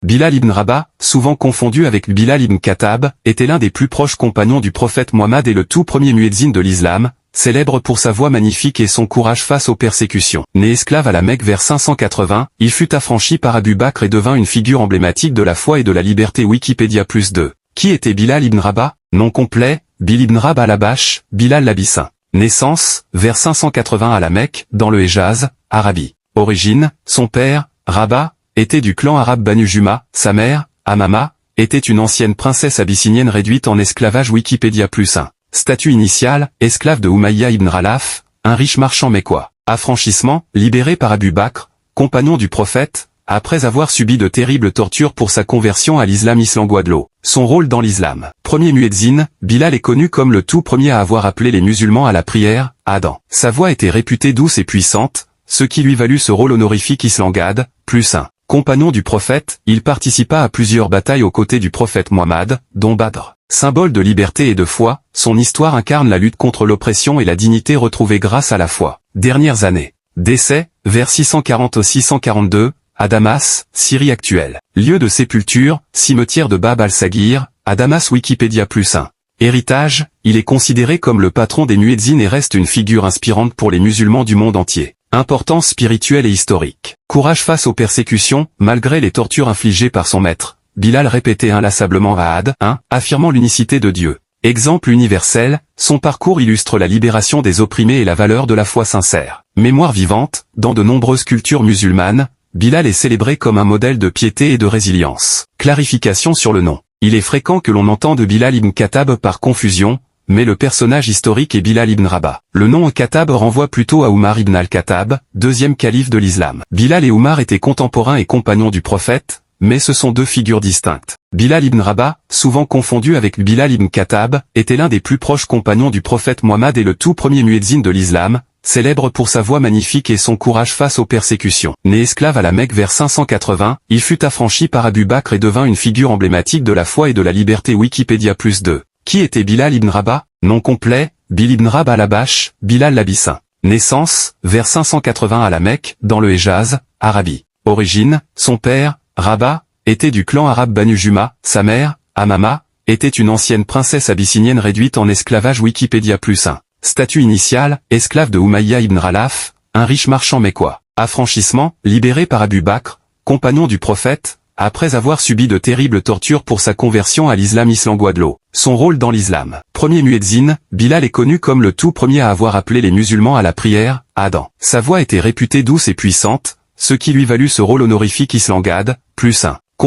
Bilal ibn Rabah, souvent confondu avec Bilal ibn Khattab, était l'un des plus proches compagnons du prophète Mohammed et le tout premier muezzin de l'islam, célèbre pour sa voix magnifique et son courage face aux persécutions. Né esclave à la Mecque vers 580, il fut affranchi par Abu Bakr et devint une figure emblématique de la foi et de la liberté. Wikipédia +2. Qui était Bilal ibn Rabah? Nom complet, Bil ibn Rabah al-Habash, Bilal l'Abyssin. Naissance, vers 580 à la Mecque, dans le Héjaz, Arabie. Origine, son père, Rabah, était du clan arabe Banu Juma, sa mère, Amama, était une ancienne princesse abyssinienne réduite en esclavage. Wikipédia +1. Statut initial, esclave de Umayya ibn Khalaf, un riche marchand mécois. Affranchissement, libéré par Abu Bakr, compagnon du prophète, après avoir subi de terribles tortures pour sa conversion à l'islam islam-Guadeloupe. Son rôle dans l'islam. Premier muezzin, Bilal est connu comme le tout premier à avoir appelé les musulmans à la prière, Adam. Sa voix était réputée douce et puissante, ce qui lui valut ce rôle honorifique Islamgad, +1. Compagnon du prophète, il participa à plusieurs batailles aux côtés du prophète Mohammed, dont Badr. Symbole de liberté et de foi, son histoire incarne la lutte contre l'oppression et la dignité retrouvée grâce à la foi. Dernières années. Décès, vers 640 au 642, à Damas, Syrie actuelle. Lieu de sépulture, cimetière de Bab al-Saghir, à Damas. Wikipédia +1. Héritage, il est considéré comme le patron des muezzins et reste une figure inspirante pour les musulmans du monde entier. Importance spirituelle et historique. Courage face aux persécutions, malgré les tortures infligées par son maître. Bilal répétait inlassablement Ahad, affirmant l'unicité de Dieu. Exemple universel, son parcours illustre la libération des opprimés et la valeur de la foi sincère. Mémoire vivante, dans de nombreuses cultures musulmanes, Bilal est célébré comme un modèle de piété et de résilience. Clarification sur le nom. Il est fréquent que l'on entende Bilal ibn Khattab par confusion, mais le personnage historique est Bilal ibn Rabah. Le nom Khattab renvoie plutôt à Omar ibn al-Khattab, deuxième calife de l'islam. Bilal et Omar étaient contemporains et compagnons du prophète, mais ce sont deux figures distinctes. Bilal ibn Rabah, souvent confondu avec Bilal ibn Khattab, était l'un des plus proches compagnons du prophète Mohammed et le tout premier muezzin de l'islam, célèbre pour sa voix magnifique et son courage face aux persécutions. Né esclave à la Mecque vers 580, il fut affranchi par Abu Bakr et devint une figure emblématique de la foi et de la liberté. Wikipédia +2. Qui était Bilal ibn Rabah? Nom complet, Bil ibn Rabah al-Habash, Bilal l'Abyssin. Naissance, vers 580 à la Mecque, dans le Héjaz, Arabie. Origine, son père, Rabah, était du clan arabe Banu Juma, sa mère, Amama, était une ancienne princesse abyssinienne réduite en esclavage. Wikipédia +1. Statut initial, esclave de Umayya ibn Khalaf, un riche marchand mécois. Affranchissement, libéré par Abu Bakr, compagnon du prophète, après avoir subi de terribles tortures pour sa conversion à l'islam islam-Guadeloupe. Son rôle dans l'islam. Premier muezzin, Bilal est connu comme le tout premier à avoir appelé les musulmans à la prière, Adam. Sa voix était réputée douce et puissante, ce qui lui valut ce rôle honorifique Islamgad, +1.